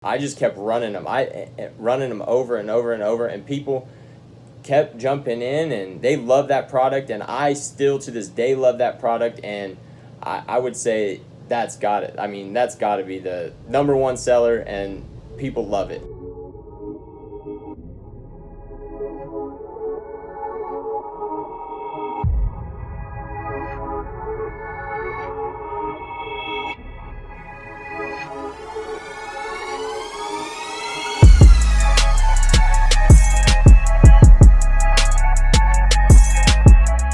I just kept running them. Running them over and over and over, and people kept jumping in, and they love that product, and I still to this day love that product, and I would say that's got it. I mean, that's got to be the number one seller, and people love it.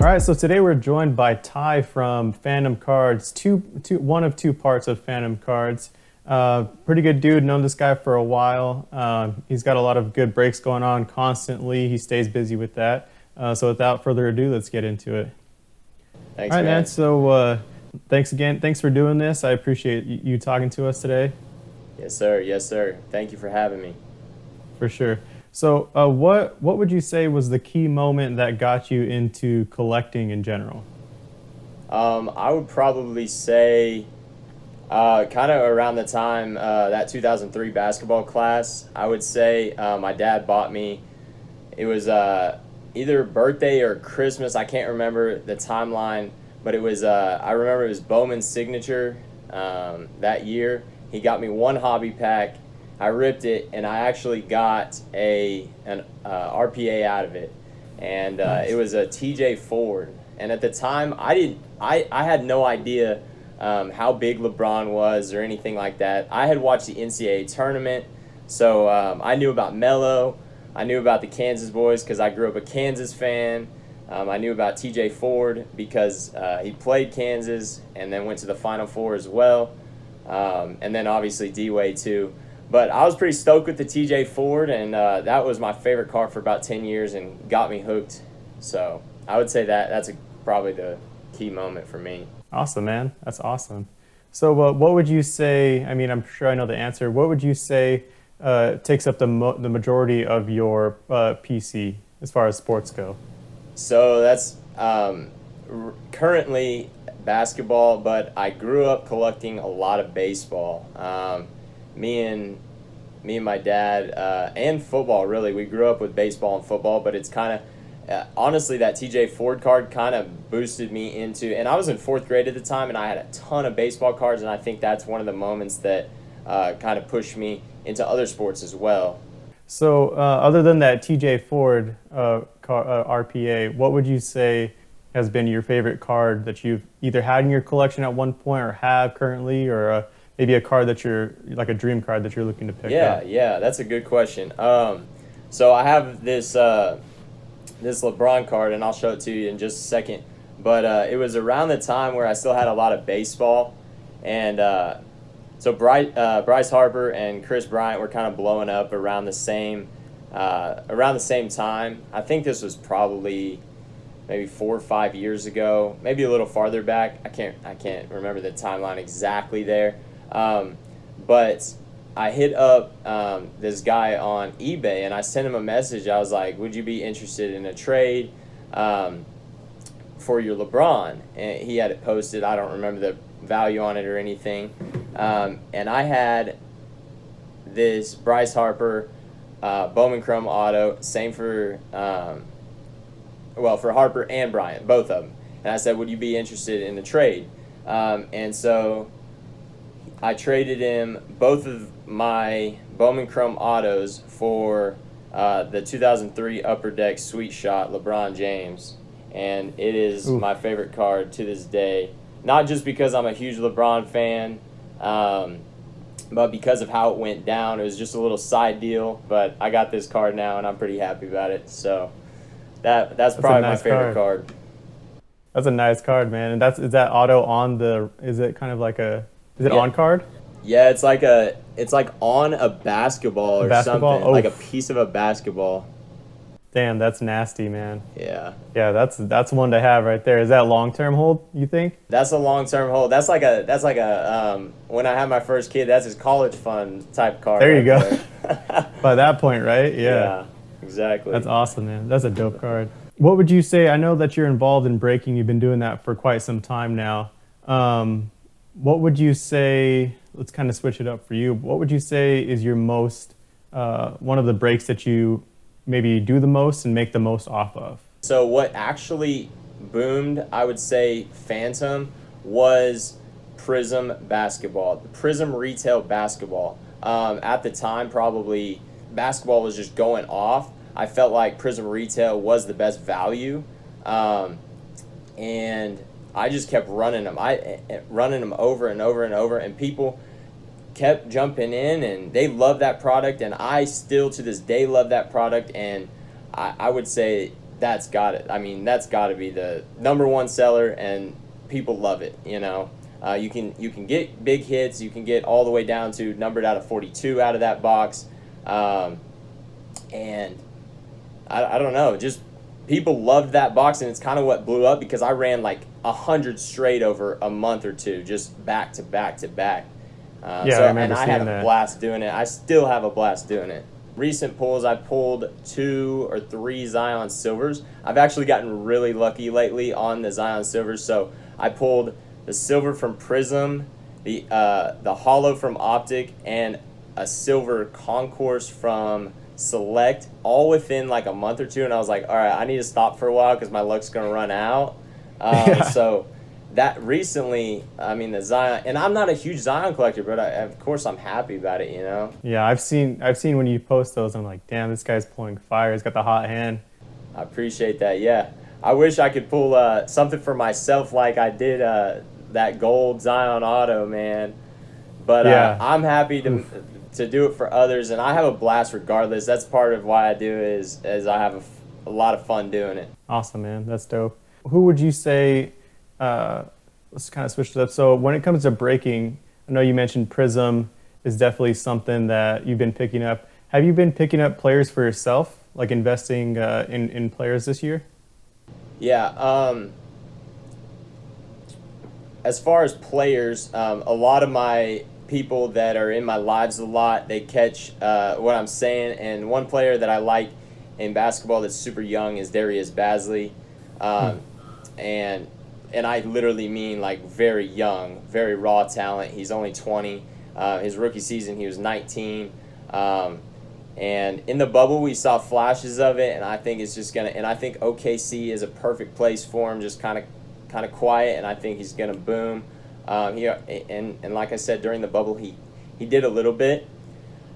All right, so today we're joined by Ty from Phantom Cards, one of two parts of Phantom Cards. Pretty good dude, known this guy for a while. He's got a lot of good breaks going on constantly. He stays busy with that. So without further ado, let's get into it. Thanks, All right, man. So thanks again. Thanks for doing this. I appreciate you talking to us today. Yes, sir. Yes, sir. Thank you for having me. For sure. So what would you say was the key moment that got you into collecting in general? I would probably say kind of around the time that 2003 basketball class. I would say my dad bought me, it was either birthday or Christmas. I can't remember the timeline, but it was, I remember it was Bowman's signature that year. He got me one hobby pack. I ripped it, and I actually got an RPA out of it, and Nice. it was a TJ Ford. And at the time, I had no idea how big LeBron was or anything like that. I had watched the NCAA tournament, so I knew about Melo. I knew about the Kansas boys because I grew up a Kansas fan. I knew about TJ Ford because he played Kansas and then went to the Final Four as well, and then obviously D-Wade too. But I was pretty stoked with the TJ Ford, and that was my favorite car for about 10 years and got me hooked. So I would say that's probably the key moment for me. Awesome, man. That's awesome. So what would you say, I mean, I'm sure I know the answer. What would you say takes up the majority of your PC as far as sports go? So that's currently basketball, but I grew up collecting a lot of baseball. Me and my dad and football, really. We grew up with baseball and football, but it's kind of honestly that TJ Ford card kind of boosted me into, and I was in fourth grade at the time, and I had a ton of baseball cards, and I think that's one of the moments that kind of pushed me into other sports as well. So other than that TJ Ford RPA, what would you say has been your favorite card that you've either had in your collection at one point or have currently, or maybe a card that you're, like a dream card that you're looking to pick up? Yeah, that's a good question. So I have this this LeBron card, and I'll show it to you in just a second. But it was around the time where I still had a lot of baseball, and so Bryce Harper and Chris Bryant were kind of blowing up around the same time. I think this was probably maybe 4 or 5 years ago, maybe a little farther back. I can't remember the timeline exactly there. But I hit up this guy on eBay, and I sent him a message. I was like, would you be interested in a trade for your LeBron? And he had it posted. I don't remember the value on it or anything. And I had this Bryce Harper Bowman Chrome auto, same for for Harper and Bryant, both of them. And I said, would you be interested in the trade? And so I traded him both of my Bowman Chrome autos for the 2003 Upper Deck Sweet Shot LeBron James. And it is my favorite card to this day. Not just because I'm a huge LeBron fan, but because of how it went down. It was just a little side deal, but I got this card now, and I'm pretty happy about it. So that's probably my favorite card. That's a nice card, man. And is that auto on is it kind of like is it on card? Yeah, it's like on a basketball or something, like a piece of a basketball. Damn, that's nasty, man. Yeah. Yeah, that's one to have right there. Is that long-term hold, you think? That's a long-term hold. That's like a when I had my first kid, that's his college fund type card. There you go. By that point, right? Yeah, exactly. That's awesome, man. That's a dope card. What would you say? I know that you're involved in breaking. You've been doing that for quite some time now. What would you say, let's kind of switch it up for you. What would you say is your most one of the breaks that you maybe do the most and make the most off of? So what actually boomed, I would say, Phantom, was Prism basketball, the Prism retail basketball. At the time, probably basketball was just going off. I felt like Prism retail was the best value, and I just kept running them. Running them over and over and over, and people kept jumping in, and they love that product, and I still to this day love that product, and I would say that's got it. I mean, that's got to be the number one seller, and people love it. You can get big hits. You can get all the way down to numbered out of 42 out of that box, and I don't know, just people loved that box, and it's kind of what blew up because I ran like 100 straight over a month or two, just back to back to back. I remember I had seeing a that. blast doing it. I still have a blast doing it. Recent pulls, I pulled 2 or 3 Zion Silvers. I've actually gotten really lucky lately on the Zion Silvers. So I pulled the silver from Prism, the hollow from Optic, and a silver Concourse from Select, all within like a month or two. And I was like, all right, I need to stop for a while because my luck's going to run out. So that recently, I mean, the Zion, and I'm not a huge Zion collector, but of course I'm happy about it, Yeah, I've seen when you post those, I'm like, damn, this guy's pulling fire. He's got the hot hand. I appreciate that. Yeah, I wish I could pull something for myself like I did that gold Zion Auto, man. But I'm happy to do it for others, and I have a blast regardless. That's part of why I do it, is I have a lot of fun doing it. Awesome, man. That's dope. Who would you say? Let's kind of switch it up. So when it comes to breaking, I know you mentioned Prism is definitely something that you've been picking up. Have you been picking up players for yourself, like investing in players this year? Yeah. As far as players, a lot of my people that are in my lives a lot, they catch what I'm saying. And one player that I like in basketball that's super young is Darius Bazley. And I literally mean like very young, very raw talent. He's only 20. His rookie season, he was 19. And in the bubble, we saw flashes of it, and I think it's just gonna. And I think OKC is a perfect place for him, just kind of quiet. And I think he's gonna boom. And like I said, during the bubble, he did a little bit.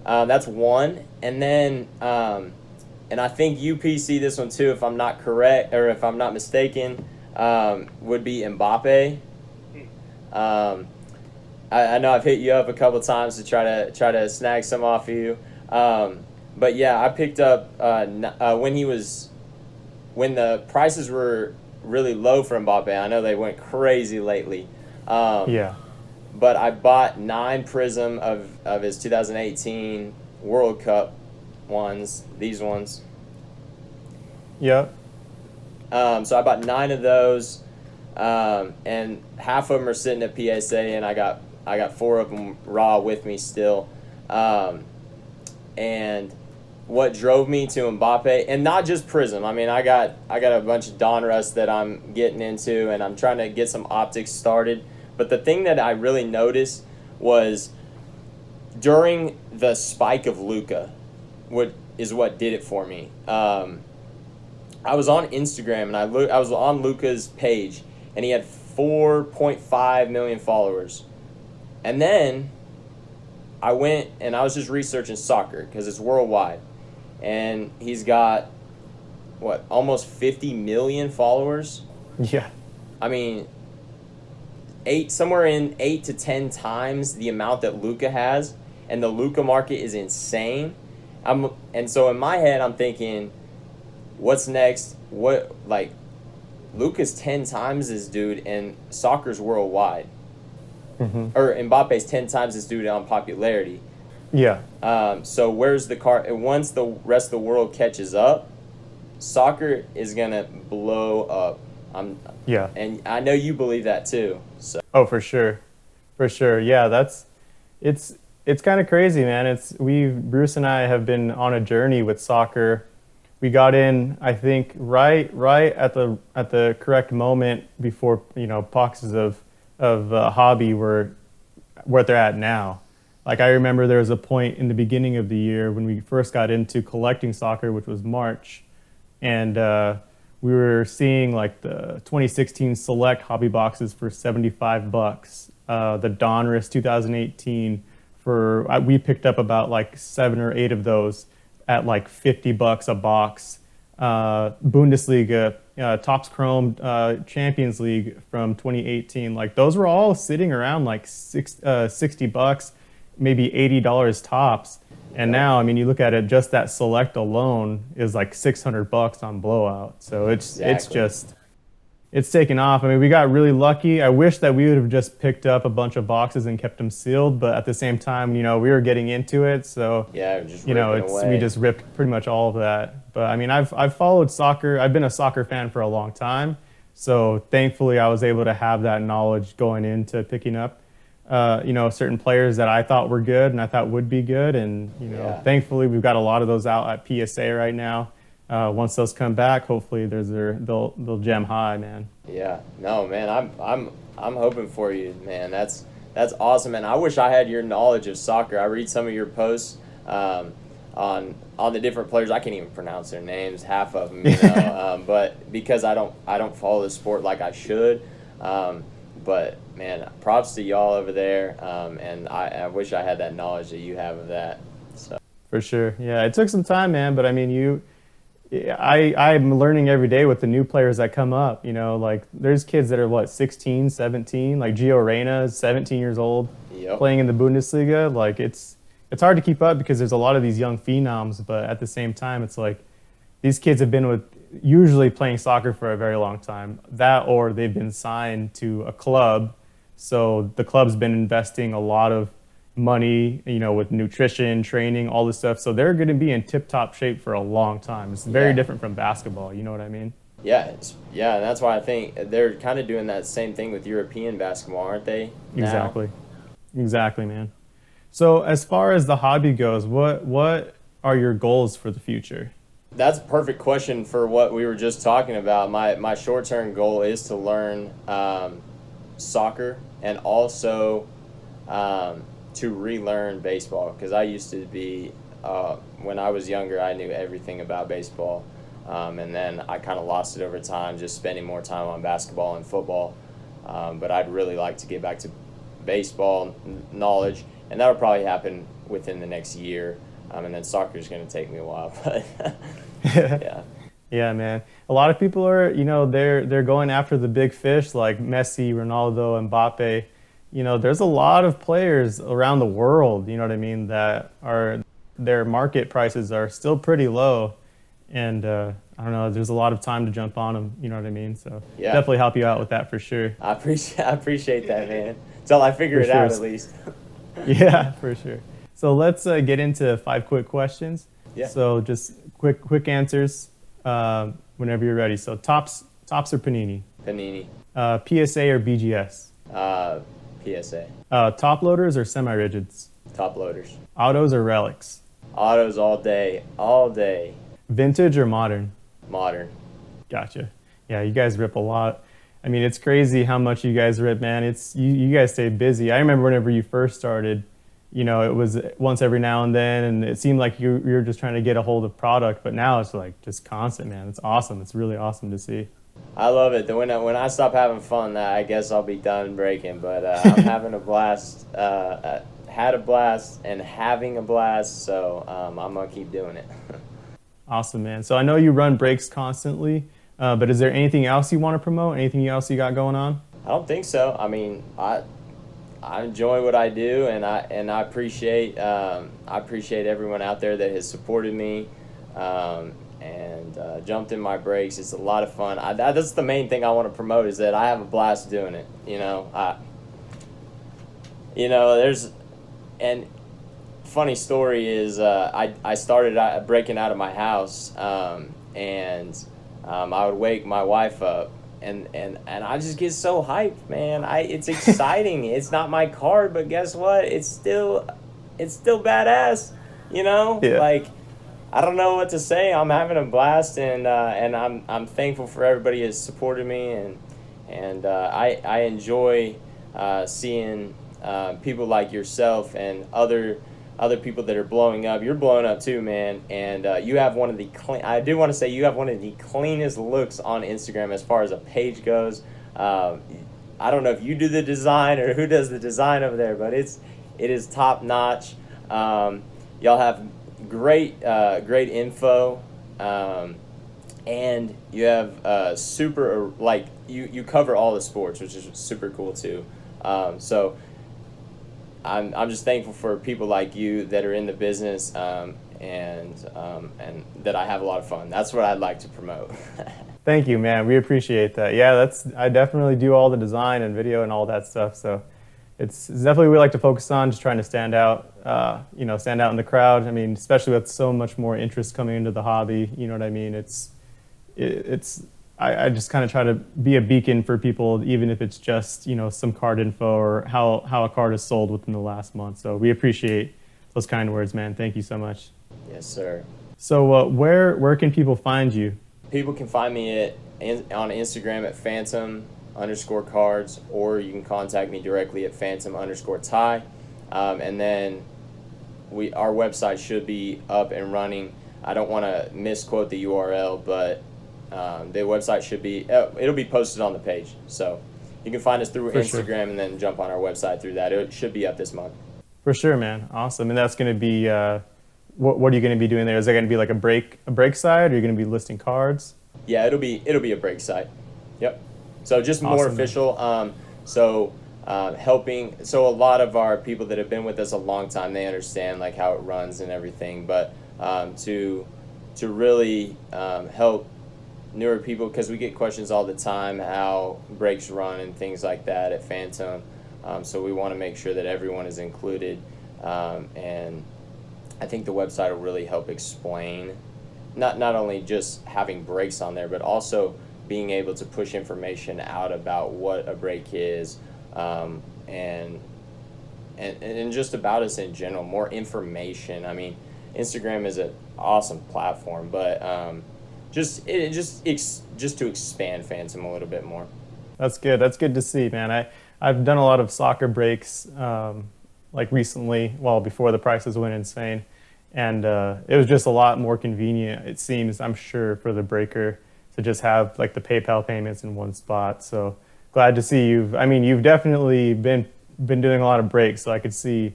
That's one, and then and I think UPC this one too, if I'm not correct or if I'm not mistaken. Would be Mbappe. I know I've hit you up a couple times to try to snag some off of you. But yeah, I picked up when the prices were really low for Mbappe. I know they went crazy lately. Yeah. But I bought 9 Prism of his 2018 World Cup ones. These ones. Yep. So I bought 9 of those, and half of them are sitting at PSA, and I got 4 of them raw with me still. And what drove me to Mbappe, and not just Prism. I mean, I got a bunch of Donruss that I'm getting into, and I'm trying to get some optics started. But the thing that I really noticed was during the spike of Luka, what did it for me. I was on Instagram, and I was on Luka's page, and he had 4.5 million followers. And then I went and I was just researching soccer because it's worldwide. And he's got, almost 50 million followers? Yeah. I mean, somewhere in 8 to 10 times the amount that Luka has, and the Luka market is insane. And so in my head, I'm thinking, what's next? Luka's 10 times this dude, and soccer's worldwide. Mm-hmm. Or Mbappe's 10 times this dude on popularity. Yeah. So where's the car? Once the rest of the world catches up, soccer is gonna blow up. Yeah. And I know you believe that too. So. Oh, for sure. Yeah, it's kind of crazy, man. Bruce and I have been on a journey with soccer. We got in, I think, right at the correct moment before, boxes of hobby were what they're at now. Like I remember there was a point in the beginning of the year when we first got into collecting soccer, which was March, and we were seeing like the 2016 Select hobby boxes for $75. The Donruss 2018 for we picked up about like 7 or 8 of those at like $50 a box. Bundesliga, Topps Chrome Champions League from 2018, like those were all sitting around like $60, maybe $80 tops. And now, I mean, you look at it, just that Select alone is like $600 on Blowout. So it's taken off. I mean, we got really lucky. I wish that we would have just picked up a bunch of boxes and kept them sealed, but at the same time, you know, we were getting into it, so we just ripped pretty much all of that. But I mean, I've followed soccer. I've been a soccer fan for a long time, so thankfully I was able to have that knowledge going into picking up certain players that I thought were good and I thought would be good, and thankfully we've got a lot of those out at PSA right now. Once those come back, hopefully they'll gem high, man. Yeah, no, man, I'm hoping for you, man. That's awesome, and I wish I had your knowledge of soccer. I read some of your posts on the different players. I can't even pronounce their names, half of them, but because I don't follow the sport like I should. But man, props to y'all over there, and I wish I had that knowledge that you have of that. So for sure, yeah, it took some time, man. But I mean, I'm learning every day with the new players that come up. You know, like there's kids that are 16, 17, like Gio Reyna is 17 years old, playing in the Bundesliga. Like it's hard to keep up because there's a lot of these young phenoms, but at the same time, it's like these kids have been usually playing soccer for a very long time. That, or they've been signed to a club, so the club's been investing a lot of money, with nutrition, training, all this stuff. So they're going to be in tip-top shape for a long time. It's very different from basketball. You know what I mean? Yeah, and that's why I think they're kind of doing that same thing with European basketball, aren't they? Now? Exactly, man. So as far as the hobby goes, what are your goals for the future? That's a perfect question for what we were just talking about. My short-term goal is to learn soccer and also to relearn baseball, because I used to be, when I was younger, I knew everything about baseball, and then I kind of lost it over time, just spending more time on basketball and football, but I'd really like to get back to baseball knowledge, and that'll probably happen within the next year, and then soccer is going to take me a while, but Yeah, man. A lot of people are, they're going after the big fish like Messi, Ronaldo, Mbappe. There's a lot of players around the world, you know what I mean, that their market prices are still pretty low. And I don't know, there's a lot of time to jump on them, you know what I mean? So definitely help you out with that for sure. I appreciate that, man. Until I figure it out, at least. Yeah, for sure. So let's get into 5 quick questions. Yeah. So just quick answers whenever you're ready. So Topps or Panini? Panini. PSA or BGS? PSA. Top loaders or semi-rigids? Top loaders. Autos or relics? Autos all day. Vintage or modern? Modern. Gotcha. Yeah, you guys rip a lot. I mean, it's crazy how much you guys rip, man. It's you guys stay busy. I remember whenever you first started, it was once every now and then, and it seemed like you're just trying to get a hold of product, but now it's like just constant, man. It's awesome. It's really awesome to see. I love it. When I stop having fun, I guess I'll be done breaking, but I'm having a blast. Had a blast and having a blast, so I'm going to keep doing it. Awesome, man. So I know you run breaks constantly, but is there anything else you want to promote? Anything else you got going on? I don't think so. I mean, I enjoy what I do, and I appreciate everyone out there that has supported me and jumped in my breaks. It's a lot of fun. That's the main thing I want to promote, is that I have a blast doing it. And funny story is I started breaking out of my house, and I would wake my wife up. And I just get so hyped, man. It's exciting. It's not my card, but guess what? It's still badass. Yeah. Like, I don't know what to say. I'm having a blast, and I'm thankful for everybody who has supported me, and I enjoy seeing people like yourself and other people that are blowing up. You're blowing up too, man, and you have one of the I do want to say you have one of the cleanest looks on Instagram as far as a page goes. I don't know if you do the design or who does the design over there, but it is top notch. Y'all have great info, and you have super, like, you cover all the sports, which is super cool too. So I'm just thankful for people like you that are in the business, and that I have a lot of fun. That's what I'd like to promote. Thank you, man. We appreciate that. Yeah, I definitely do all the design and video and all that stuff. So it's definitely what we like to focus on, just trying to stand out, stand out in the crowd. I mean, especially with so much more interest coming into the hobby, you know what I mean? I just kind of try to be a beacon for people, even if it's just, some card info or how a card is sold within the last month. So we appreciate those kind words, man. Thank you so much. Yes, sir. So where can people find you? People can find me on Instagram at phantom_cards, or you can contact me directly at phantom_ty. And then our website should be up and running. I don't want to misquote the URL, but the website should be, it'll be posted on the page. So you can find us through Instagram, sure, and then jump on our website through that. It should be up this month. For sure, man. Awesome. And that's going to be, what are you going to be doing there? Is that going to be like a break site, or are you going to be listing cards? Yeah, it'll be a break site. Yep. So just more awesome, official. Helping. So a lot of our people that have been with us a long time, they understand like how it runs and everything. But to really help newer people, because we get questions all the time how breaks run and things like that at Phantom. So we want to make sure that everyone is included, and I think the website will really help explain not only just having breaks on there, but also being able to push information out about what a break is, and just about us in general, more information. I mean, Instagram is an awesome platform, but just to expand Phantom a little bit more. That's good. That's good to see, man. I've done a lot of soccer breaks, like recently, before the prices went insane. And it was just a lot more convenient, it seems, I'm sure, for the breaker to just have like the PayPal payments in one spot. So glad to see you've definitely been doing a lot of breaks, so I could see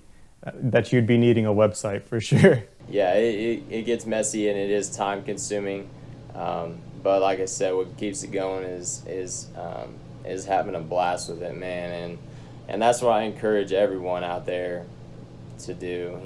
that you'd be needing a website for sure. Yeah, it gets messy and it is time consuming. But like I said, what keeps it going is having a blast with it, man. And that's what I encourage everyone out there to do.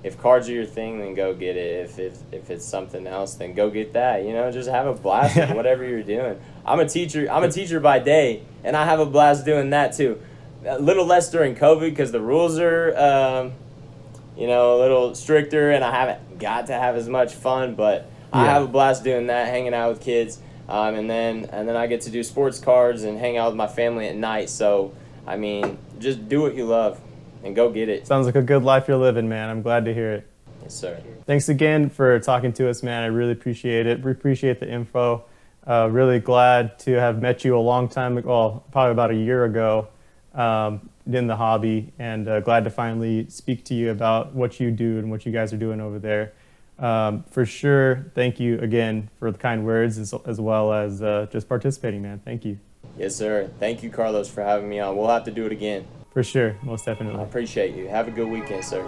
If cards are your thing, then go get it. If it's something else, then go get that. Just have a blast with whatever you're doing. I'm a teacher by day, and I have a blast doing that too. A little less during COVID because the rules are, a little stricter, and I haven't got to have as much fun. But yeah, I have a blast doing that, hanging out with kids, and then I get to do sports cards and hang out with my family at night. So I mean, just do what you love and go get it. Sounds like a good life you're living, man. I'm glad to hear it. Yes, sir. Thanks again for talking to us, man. I really appreciate it. We appreciate the info. Really glad to have met you a long time ago, well, probably about a year ago, in the hobby, and glad to finally speak to you about what you do and what you guys are doing over there. For sure, thank you again for the kind words as well as just participating, man. Thank you. Yes, sir. Thank you, Carlos, for having me on. We'll have to do it again. For sure, most definitely. I appreciate you. Have a good weekend, sir.